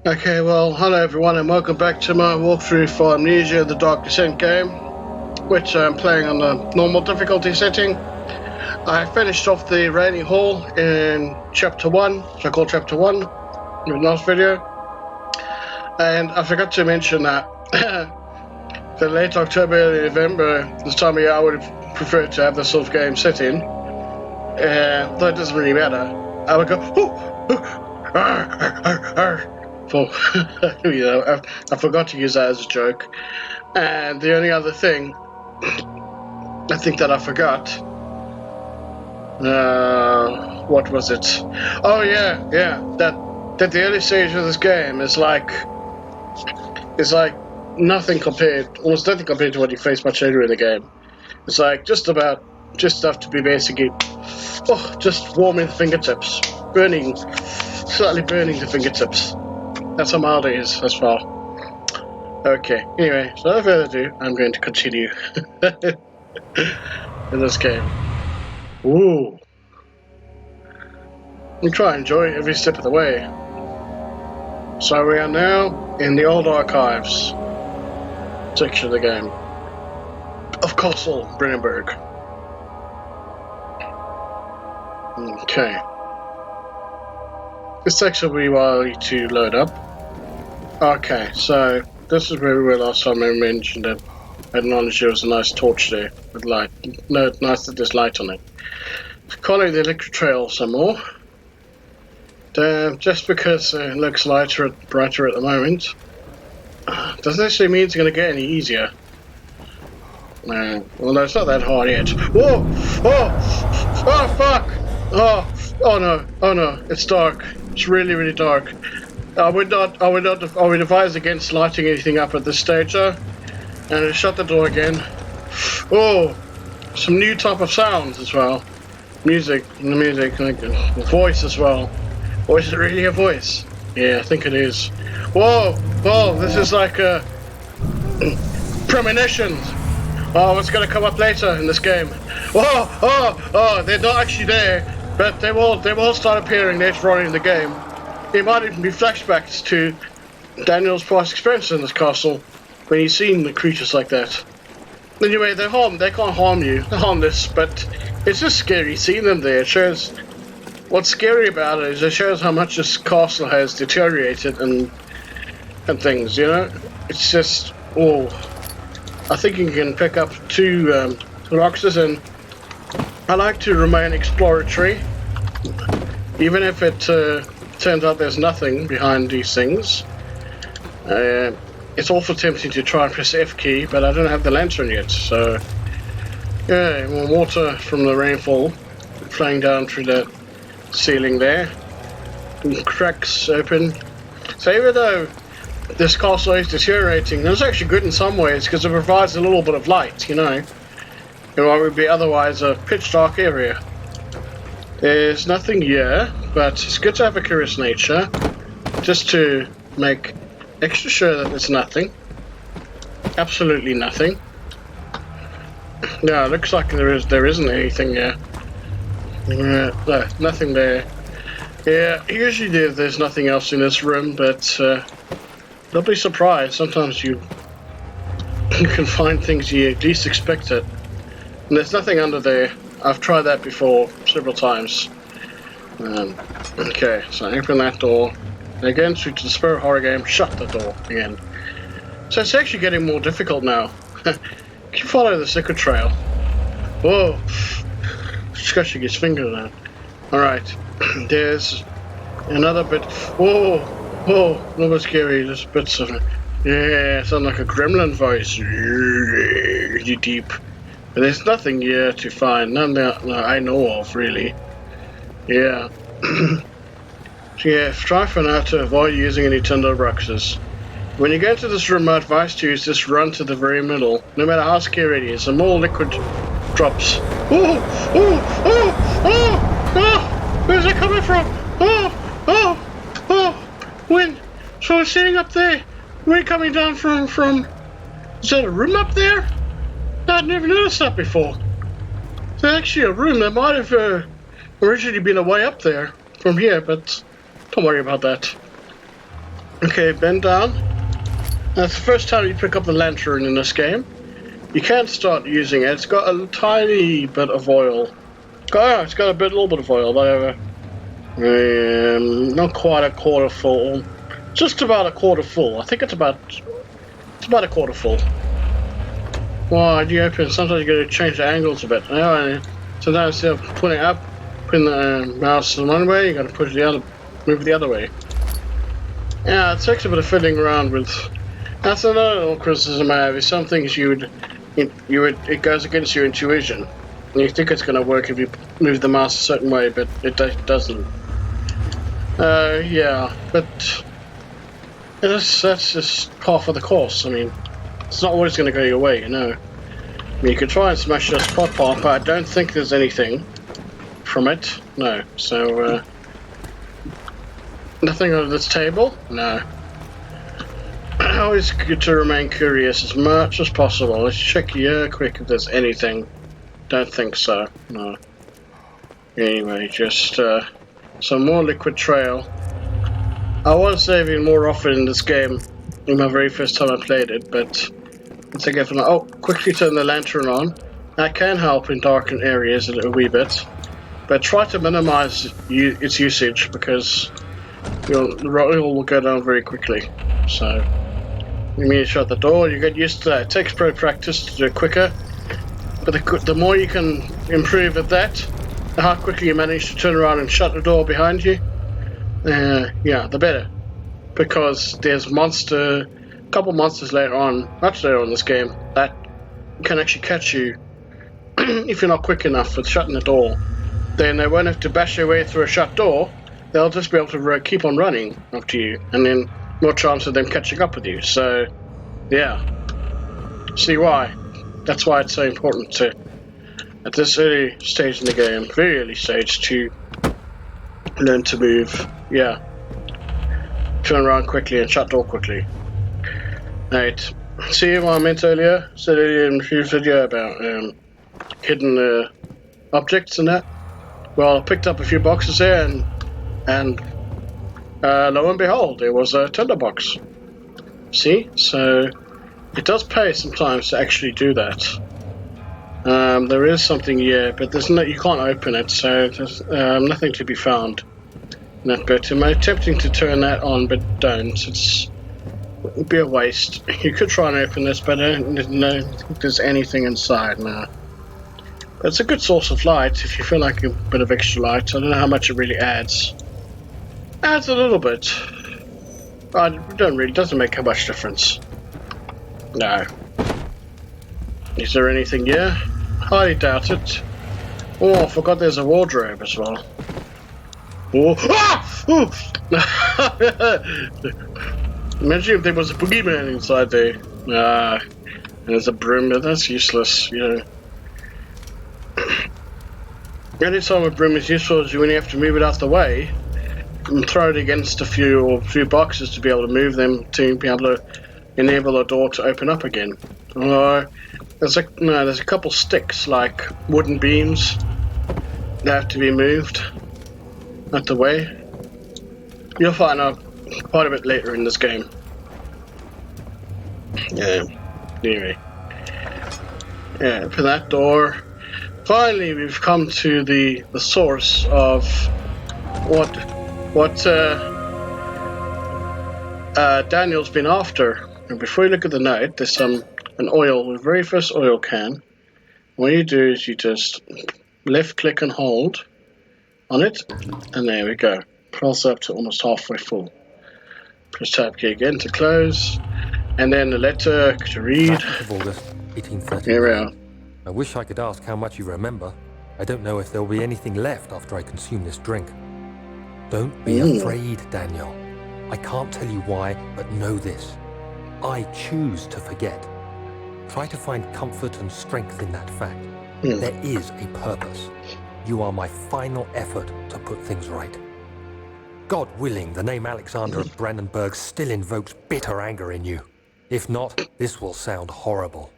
Okay, well, hello everyone and welcome back to my walkthrough for Amnesia, the Dark Descent game, which I'm playing on the normal difficulty setting. I finished off the Rainy Hall in Chapter 1, so-called Chapter 1, in the last video. And I forgot to mention that the late October, early November, this time of year, I would have preferred to have this sort of game set in. Though it doesn't really matter. I would go, for, you know, I forgot to use that as a joke. And the only other thing, I think that I forgot, what was it? Oh yeah, that the early stage of this game is like nothing compared, almost nothing compared to what you face much later in the game. It's like just enough to be basically, just warming the fingertips, slightly burning the fingertips. That's how mild it is as far. Okay, anyway, so without further ado, I'm going to continue in this game. Ooh. We try and enjoy every step of the way. So we are now in the old archives section of the game of Castle Brennenburg. Okay. This takes a wee while to load up. Okay, so this is where we were last time. I mentioned it. I acknowledged there was a nice torch there with light. No, nice that there's light on it. Following the electric trail some more. Just because it looks brighter at the moment, doesn't actually mean it's going to get any easier. Well, no, it's not that hard yet. Whoa! Oh, fuck! Oh no, it's dark. It's really, really dark. I would advise against lighting anything up at this stage, though. And I shut the door again. Oh, some new type of sounds as well. Music, like voice as well. Or is it really a voice? Yeah, I think it is. Whoa, this is like premonitions. Oh, what's going to come up later in this game? Oh, they're not actually there, but they will start appearing later on in the game. It might even be flashbacks to Daniel's past experience in this castle, when he's seen the creatures like that. Anyway, they can't harm you, they're harmless, but it's just scary seeing them there. It shows, what's scary about it is it shows how much this castle has deteriorated and things, you know? It's just, I think you can pick up two boxes, and I like to remain exploratory, even if it turns out there's nothing behind these things. It's also tempting to try and press F key, but I don't have the lantern yet, so yeah, more water from the rainfall flowing down through the ceiling there. And cracks open. So even though this castle is deteriorating, it's actually good in some ways because it provides a little bit of light, you know, in what would be otherwise a pitch dark area. There's nothing here, but it's good to have a curious nature, just to make extra sure that there's nothing. Absolutely nothing. Yeah, it looks like there isn't anything here. No, nothing there. Yeah, usually there's nothing else in this room, but don't be surprised. Sometimes you can find things you least expect it. And there's nothing under there. I've tried that before several times. Okay, so open that door. And again, switch to the Spirit Horror game, shut the door again. So it's actually getting more difficult now. Can you follow the secret trail? Whoa! Scratching his finger now. Alright, there's another bit. Whoa! A little bit scary. There's bits of it. Yeah, sound like a gremlin voice. Really deep. But there's nothing here to find. None that I know of, really. Yeah. So yeah, try for now to avoid using any tinder boxes. When you go into this room, my advice to you is just run to the very middle. No matter how scary it is, the more liquid drops. Where's it coming from? When? So it's sitting up there. Where coming down from? Is that a room up there? I'd never noticed that before. There's actually a room that might have originally been a way up there from here, but don't worry about that. Okay, bend down. That's the first time you pick up the lantern in this game. You can't start using it. It's got a tiny bit of oil. It's got a little bit of oil, whatever. Not quite a quarter full. Just about a quarter full. I think it's about a quarter full. Why do you open? Sometimes you got to change the angles a bit. Sometimes instead of putting the mouse in one way, you got to move it the other way. Yeah, it takes a bit of fiddling around with. That's another little criticism I have. Is some things it goes against your intuition. And you think it's going to work if you move the mouse a certain way, but it doesn't. Yeah, but that's just half of the course. I mean, it's not always going to go your way, you know. I mean, you could try and smash this pot pop, but I don't think there's anything from it. No. So, nothing on this table? No. Always good to remain curious as much as possible. Let's check here quick if there's anything. Don't think so. No. Anyway, just some more liquid trail. I was saving more often in this game in my very first time I played it, but once I get from quickly turn the lantern on. That can help in darkened areas a little wee bit, but try to minimize its usage because the oil will go down very quickly. So, you mean shut the door, you get used to that. It takes pro practice to do it quicker, but the more you can improve at that, how quickly you manage to turn around and shut the door behind you, yeah, the better. Because there's a couple monsters later on, much later on in this game, that can actually catch you if you're not quick enough with shutting the door. Then they won't have to bash their way through a shut door. They'll just be able to keep on running after you, and then more chance of them catching up with you. So, yeah. See why? That's why it's so important to, at this early stage in the game, very early stage, to learn to move. Yeah. Turn around quickly and shut door quickly. Right. See what I meant earlier? Said earlier in the previous video about hidden objects and that. Well, I picked up a few boxes there, and lo and behold, it was a tinderbox. See? So it does pay sometimes to actually do that. There is something here, but you can't open it, so there's nothing to be found in that bit. I'm attempting to turn that on, but don't. It would be a waste. You could try and open this, but I don't think there's anything inside now. But it's a good source of light if you feel like a bit of extra light. I don't know how much it really adds. Adds a little bit. But it doesn't make a much difference. No. Is there anything here? Highly doubt it. Oh, I forgot there's a wardrobe as well. Oh! Ah! Imagine if there was a boogeyman inside there. And there's a broom, but that's useless, you know. The only time a broom is useful is when you have to move it out the way and throw it against a few boxes to be able to move them to be able to enable a door to open up again. There's a couple sticks, like wooden beams, that have to be moved out the way. You'll find out quite a bit later in this game. Yeah. Anyway. Yeah, open that door. Finally, we've come to the source of what Daniel's been after. And before you look at the note, there's an oil, the very first oil can. What you do is you just left click and hold on it, and there we go. Pulse up to almost halfway full. Press tab key again to close, and then the letter to read. 9th of August, 1830. Here we are. I wish I could ask how much you remember. I don't know if there'll be anything left after I consume this drink. Don't be afraid, Daniel. I can't tell you why, but know this. I choose to forget. Try to find comfort and strength in that fact. There is a purpose. You are my final effort to put things right. God willing, the name Alexander of Brennenburg still invokes bitter anger in you. If not, this will sound horrible.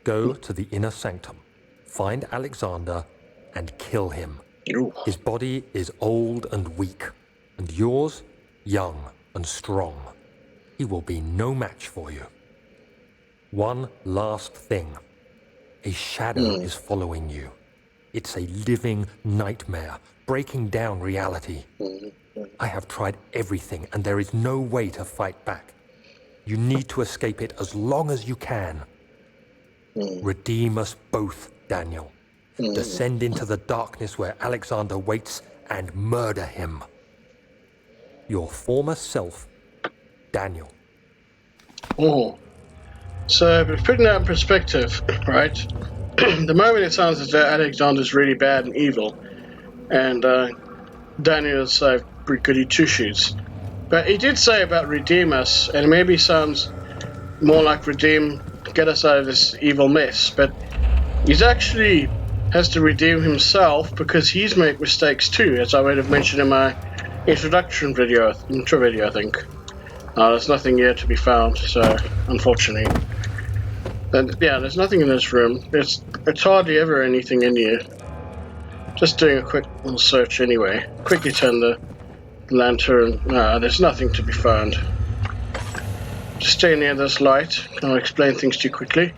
Go to the inner sanctum, find Alexander, and kill him. His body is old and weak, and yours, young. and strong. He will be no match for you. One last thing. A shadow is following you. It's a living nightmare, breaking down reality. I have tried everything, and there is no way to fight back. You need to escape it as long as you can. Redeem us both, Daniel. Descend into the darkness where Alexander waits and murder him. Your former self, Daniel. Oh. So, putting that in perspective, right? The moment it sounds as though Alexander's really bad and evil, and Daniel's pretty goody two-shoes. But he did say about redeem us, and maybe sounds more like redeem, get us out of this evil mess. But he's actually has to redeem himself because he's made mistakes too, as I would have mentioned in my intro video, I think. There's nothing here to be found, so unfortunately. And yeah, there's nothing in this room. It's hardly ever anything in here. Just doing a quick little search anyway. Quickly turn the lantern. There's nothing to be found. Just stay near this light. I'll explain things to you quickly.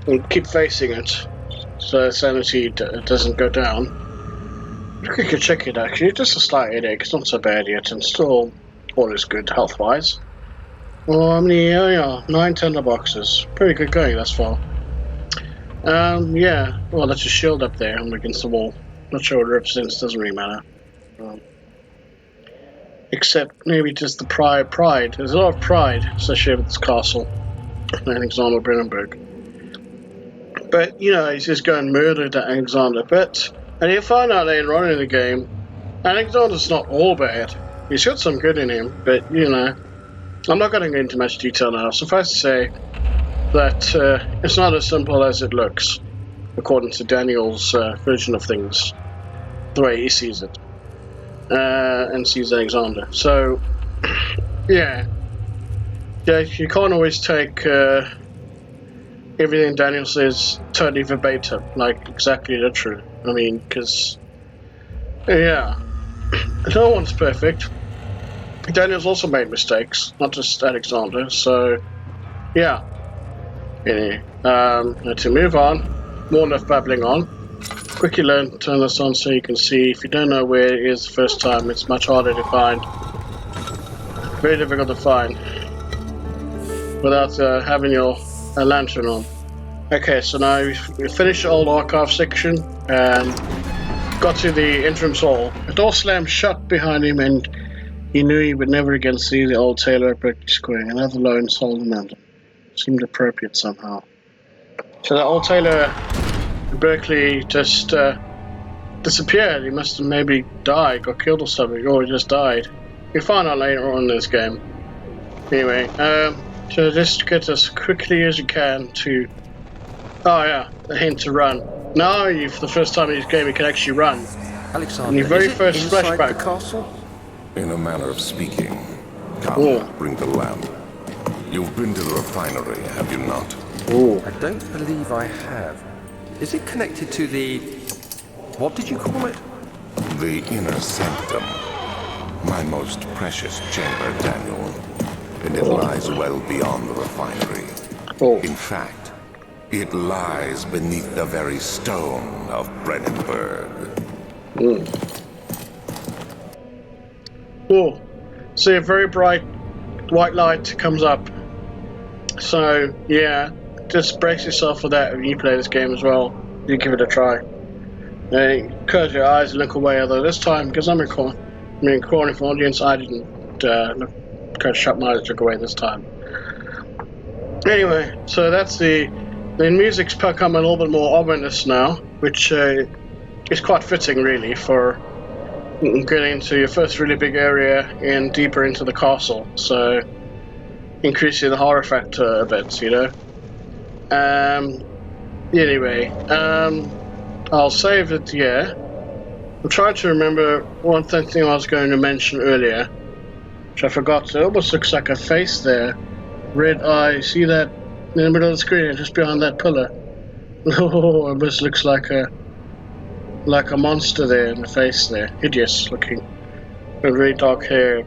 And keep facing it, so sanity doesn't go down. You could check it actually. Just a slight headache. It's not so bad yet, and still all is good health-wise. Well, how many? 9 tender boxes. Pretty good going thus far. Yeah. Well, that's a shield up there against the wall. Not sure what it represents. Doesn't really matter. Except maybe just the pride. There's a lot of pride associated with this castle. Castle Brennenburg. But, he's just going and murdered Alexander. And you'll find out later on in the game, Alexander's not all bad. He's got some good in him, but, I'm not going to go into much detail now. Suffice to say that it's not as simple as it looks, according to Daniel's version of things, the way he sees it, and sees Alexander. So, yeah, you can't always take everything Daniel says totally verbatim, like exactly the truth. I mean, because, yeah, no one's perfect. Daniel's also made mistakes, not just Alexander, so, yeah. Anyway, to move on, more enough babbling on. Quickly turn this on so you can see. If you don't know where it is the first time, it's much harder to find. Very difficult to find without having your lantern on. Okay, so now we finished the old archive section and got to the entrance hall. The door slammed shut behind him, and he knew he would never again see the old tailor at Berkeley Square. Another lone soul in London. Seemed appropriate somehow. So the old tailor at Berkeley just disappeared. He must have maybe died, got killed or something, or he just died. You'll find out later on in this game. Anyway, so just get as quickly as you can to... Oh yeah, the hint to run. Now, for the first time in this game, you can actually run. Alexander, In your very first inside flashback. the castle? In a manner of speaking. Come, bring the lamp. You've been to the refinery, have you not? I don't believe I have. Is it connected to the... what did you call it? The inner sanctum. My most precious chamber, Daniel. And it lies well beyond the refinery. In fact, it lies beneath the very stone of Brennenburg. See a very bright white light comes up. So, yeah, just brace yourself for that when you play this game as well. You give it a try. Close your eyes and look away, although this time, because I'm recording for the audience, I didn't shut my eyes and look away this time. Anyway, so that's the music's become a little bit more ominous now, which is quite fitting, really, for getting into your first really big area and deeper into the castle. So, increasing the horror factor a bit, Anyway, I'll save it here. I'm trying to remember one thing I was going to mention earlier, which I forgot. It almost looks like a face there. Red eye, see that in the middle of the screen, just behind that pillar? Oh, it almost looks like a monster there in the face there. Hideous looking. With really dark hair,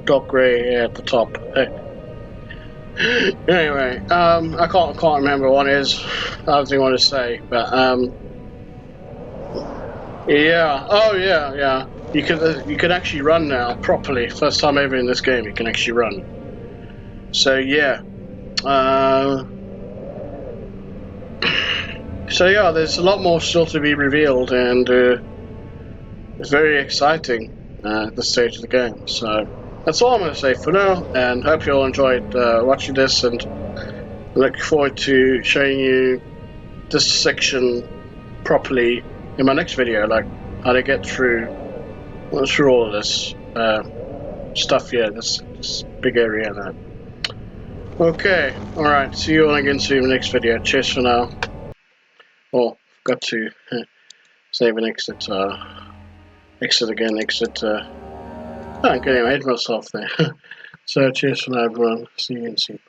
dark grey at the top. Anyway, I can't remember what it is. I was want to say, but yeah. Oh yeah. You can actually run now properly. First time ever in this game you can actually run. So yeah. So yeah, there's a lot more still to be revealed, and it's very exciting at this stage of the game. So that's all I'm going to say for now, and hope you all enjoyed watching this, and look forward to showing you this section properly in my next video, like how to get through all of this stuff here, this big area now. Okay, alright, see you all again soon in the next video. Cheers for now. Oh, got to save and exit, exit. I'm getting ahead of myself there. So cheers for now, everyone. See you and see you.